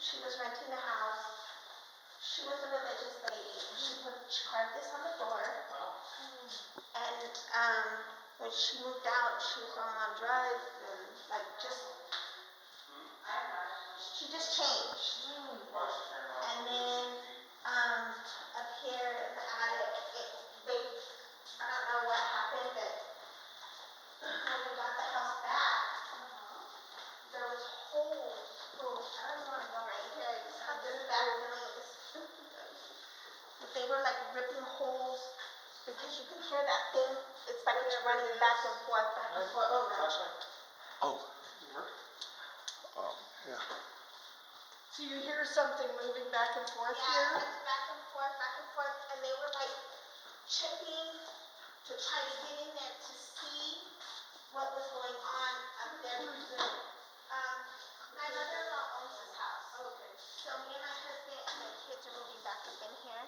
she was renting the house. She was a religious lady, and she carved this on the door. And when she moved out, she was on drugs and like she just changed. And then up here in the attic, I don't know what happened, but when we got the house back, there was holes. I don't even want to go right here. I just have this bad feeling. But they were like ripping holes because you can hear that thing. It's like it's running back and forth, back and forth. Oh. Yeah. So you hear something moving back and forth Yeah, here? it's back and forth, and they were like chipping to try to get in there to see what was going on up there. My mother-in-law owns this house. Okay. So me and my husband and the kids are moving back up in here.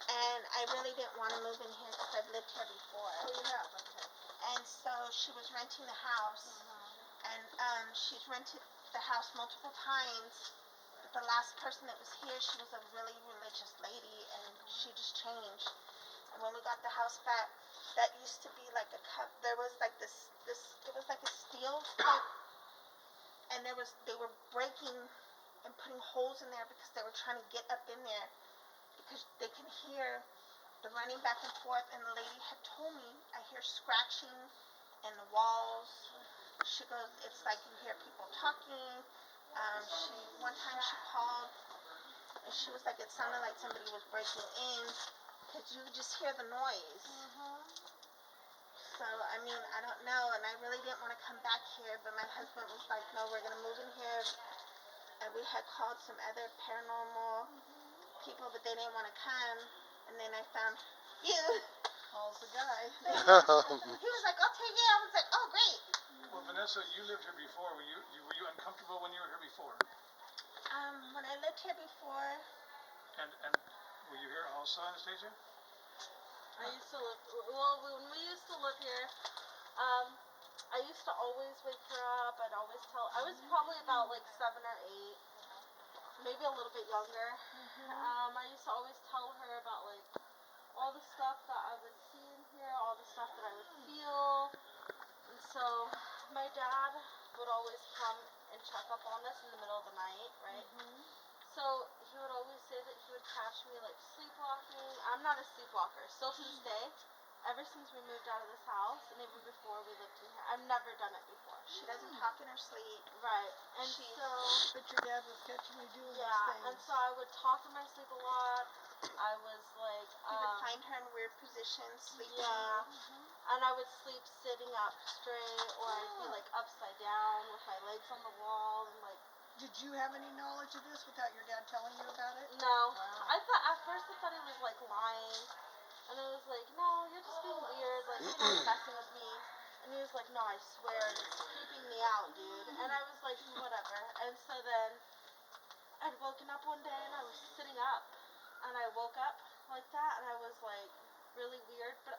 And I really didn't want to move in here because I've lived here before. Oh, you have? Okay. And so she was renting the house. And she's rented the house multiple times. But the last person that was here, she was a really religious lady, and she just changed. And when we got the house back, that used to be like a cup. There was like this. It was like a steel cup, and they were breaking and putting holes in there because they were trying to get up in there because they can hear the running back and forth. And the lady had told me, I hear scratching in the walls. She goes, it's like you hear people talking. One time she called, and she was like, it sounded like somebody was breaking in, because you just hear the noise. So, I mean, I don't know, and I really didn't want to come back here, but my husband was like, no, we're going to move in here. And we had called some other paranormal people, but they didn't want to come. And then I found you. Calls the guy. He was like, I'll take it. I was like, oh, great. Well, Vanessa, you lived here before. Were you uncomfortable when you were here before? When I lived here before. And were you here also, Anastasia? I used to live, when we used to live here, I used to always wake her up. I'd always tell, I was probably about like 7 or 8, maybe a little bit younger. I used to always tell her about like all the stuff that I would see in here, all the stuff that I would feel. And so my dad would always come and check up on us in the middle of the night, right? So he would always say that he would catch me like sleepwalking. I'm not a sleepwalker, still to this day. Ever since we moved out of this house, and even before we lived in here, I've never done it before. She doesn't talk in her sleep. Right. And But your dad was catching you doing these things. and so I would talk in my sleep a lot. I was like, You would find her in weird positions, sleeping. Yeah. And I would sleep sitting up straight, or I'd be like upside down with my legs on the wall, and like. Did you have any knowledge of this without your dad telling you about it? No. Wow. I thought at first he was like lying, and I was like, no, you're just being weird, like you're messing with me. And he was like, no, I swear, it's creeping me out, dude. And I was like, whatever. And so then I'd woken up one day and I was sitting up, and I woke up like that, and I was like really weird, but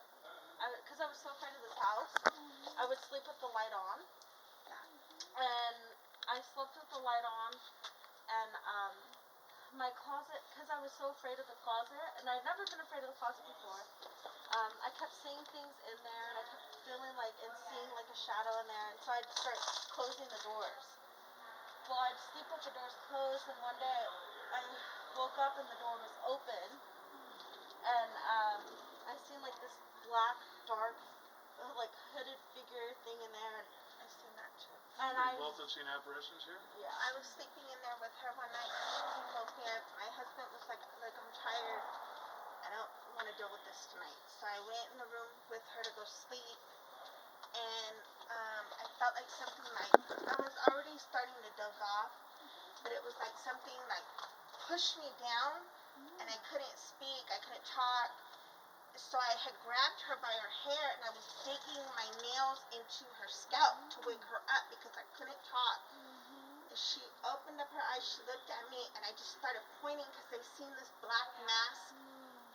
because I was so afraid of this house, I would sleep with the light on, and I slept with the light on, and my closet, because I was so afraid of the closet, and I'd never been afraid of the closet before, I kept seeing things in there, and I kept feeling like, and seeing like a shadow in there, and so I'd start closing the doors. Well, I'd sleep with the doors closed, and one day I woke up and the door was open, and I seen like this black, dark, like hooded figure thing in there, and I've seen that too. And You both have seen apparitions here? Yeah. I was sleeping in there with her one night. He woke me up. My husband was like, I'm tired. I don't want to deal with this tonight. So I went in the room with her to go sleep. And I felt like something like, I was already starting to doze off. But it was like something like pushed me down. And I couldn't speak. I couldn't talk. So I had grabbed her by her hair, and I was digging my nails into her scalp to wake her up because I couldn't talk. And she opened up her eyes, she looked at me, and I just started pointing because I seen this black mask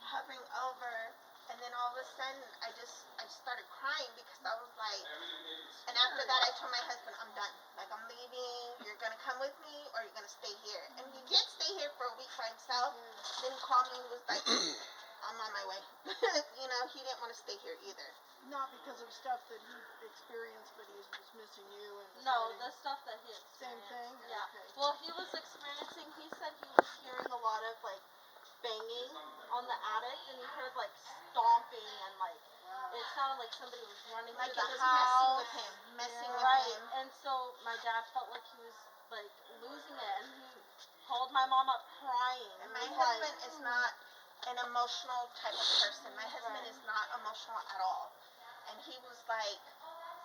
hovering over. And then all of a sudden, I started crying because I was like, and after that I told my husband, I'm done. Like, I'm leaving, you're going to come with me, or you're going to stay here. And he didn't call me and was like, I'm on my way. You know, he didn't want to stay here either. Not because of stuff that he experienced, but he was missing you and No, deciding- the stuff that he Same experienced. thing? Yeah. Okay. Well, he was experiencing. He said he was hearing a lot of like banging on the attic, and he heard like stomping and like it sounded like somebody was running Like through it the was house. messing with him. Messing with Right. him. And so my dad felt like he was like losing it, and he called my mom up crying. And He my was husband like, is not an emotional type of person. My husband is not emotional at all. And he was like,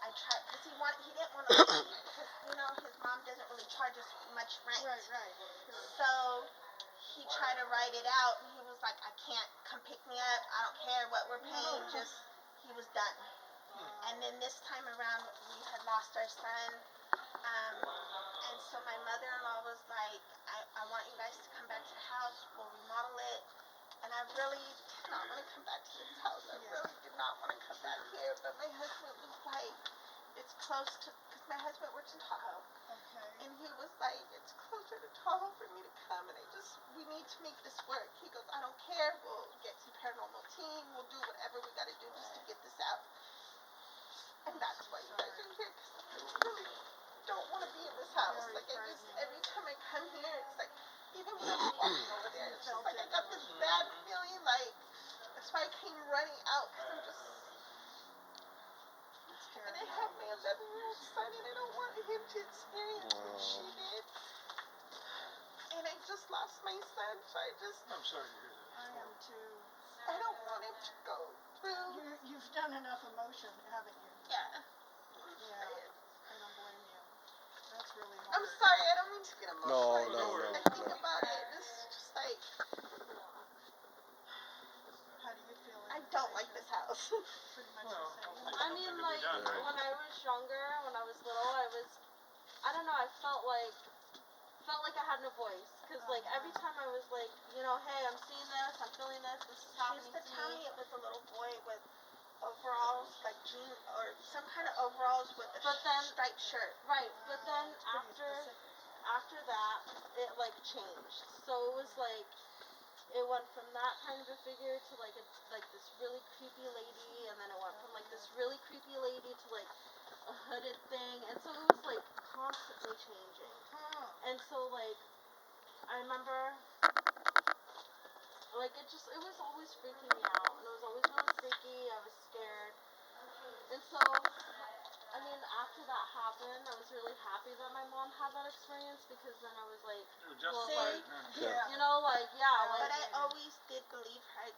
I tried, because he didn't want to leave, because, you know, his mom doesn't really charge us much rent. Right, right. Sure. So he tried to write it out, and he was like, I can't, come pick me up, I don't care what we're paying, just, he was done. And then this time around, we had lost our son, and so my mother-in-law was like, I want you guys to come back to the house, we'll remodel it. And I really did not want to come back to this house. I really did not want to come back here. But my husband was like, it's close to, because my husband works in Tahoe. Okay. And he was like, it's closer to Tahoe for me to come. And we need to make this work. He goes, I don't care. We'll get some paranormal team. We'll do whatever we got to do just to get this out. And that's why you guys are here. Because I really don't want to be in this house. Very Like, I just, frightening. every time I come here, it's like, even when I was walking over there, it's just like I got this bad feeling, like, that's why I came running out, because I'm just, It's and I terrible. have my 11-year-old son, and I don't want him to experience what she did. And I just lost my son, so I'm sorry to hear that. I am too. I don't want him to go through. You've done enough emotion, haven't you? Yeah. Yeah. I don't blame you. That's really hard. I'm sorry, I don't mean to get emotional. No. I think about it, it's just like, How do you feel? I don't like this house. Pretty much Well, the same. I mean, Something to be like done, right? when I was younger, when I was little, I don't know, I felt like I had no voice, because like every time I was like, you know, hey, I'm seeing this, I'm feeling this is She happening used to to tell me. me it was a little boy with overalls, like jean or some kind of overalls with a But then- striped shirt. Right, but then Pretty specific. after that, it like changed. So it was like, it went from that kind of a figure to like this really creepy lady, and then it went from like this really creepy lady to like a hooded thing, and so it was like constantly changing. Huh. And so like, I remember, like it was always freaking me out, and it was always really freaky. I was scared, and so, I mean, after that happened, I was really happy that my mom had that experience, because then I was like, You were just well, See? like, Yeah. you know, like But like. I always did believe her.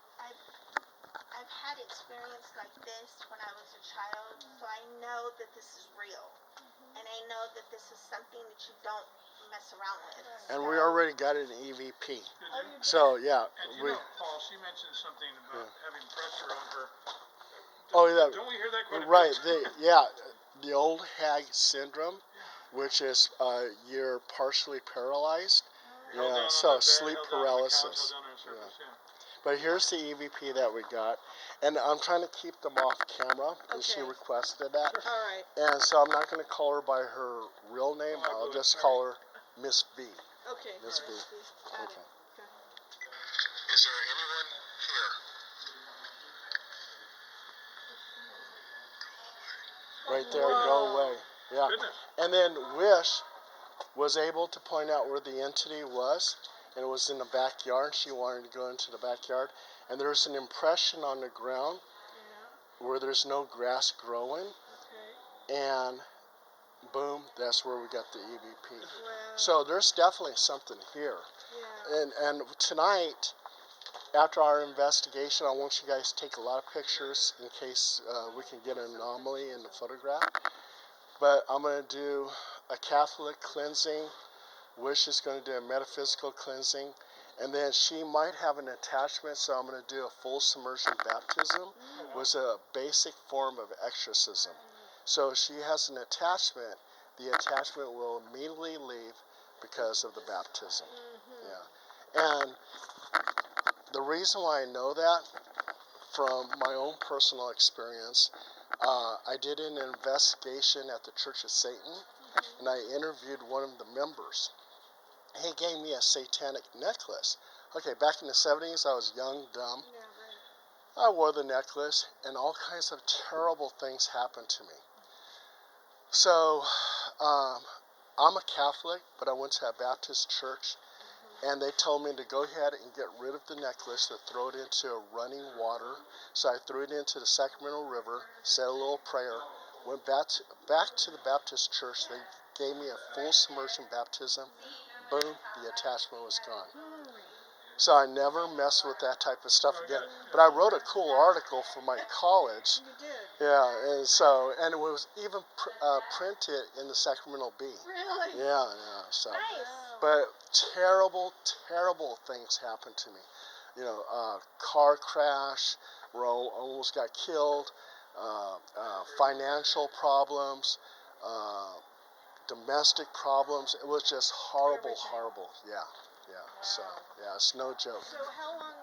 I've had experience like this when I was a child, so I know that this is real. And I know that this is something that you don't mess around with. And we already got an EVP. Oh, you did? So yeah, And you we. know, Paul, she mentioned something about having pressure on her. Oh yeah, Don't we hear that quite a right. bit? The Old Hag Syndrome, which is you're partially paralyzed. Held down Yeah, on so the bed, sleep held down on the couch, paralysis. held down on a surface, yeah. But here's the EVP that we got, and I'm trying to keep them off camera, and she Okay. requested that. All right. And so I'm not going to call her by her real name. Oh, I'll good. just call her Miss B. Okay. Miss B. Got Okay. it. Okay. Is there anyone here? Right there, go away. Yeah. Goodness. And then Wish was able to point out where the entity was, and it was in the backyard. She wanted to go into the backyard, and there's an impression on the ground Yeah. where there's no grass growing, Okay. and boom, that's where we got the EVP. Well. So there's definitely something here. Yeah. And tonight, after our investigation, I want you guys to take a lot of pictures in case we can get an anomaly in the photograph. But I'm going to do a Catholic cleansing. Wish is going to do a metaphysical cleansing. And then she might have an attachment, so I'm going to do a full submersion baptism, was a basic form of exorcism. So if she has an attachment, the attachment will immediately leave because of the baptism. Yeah. And the reason why I know that, from my own personal experience, I did an investigation at the Church of Satan, and I interviewed one of the members. He gave me a satanic necklace. Okay, back in the 70s, I was young, dumb. Yeah, right. I wore the necklace, and all kinds of terrible things happened to me. So, I'm a Catholic, but I went to a Baptist church, and they told me to go ahead and get rid of the necklace, to throw it into running water. So I threw it into the Sacramento River, said a little prayer, went back to the Baptist church. They gave me a full submersion baptism. Boom, the attachment was gone. So I never messed with that type of stuff again. But I wrote a cool article for my college. You did. Yeah, and it was even printed in the Sacramento Bee. Really? Yeah, so. Nice. But terrible, terrible things happened to me. You know, car crash, where I almost got killed, financial problems, domestic problems. It was just horrible, Everything. horrible. Yeah. So, yeah, it's no joke. So how long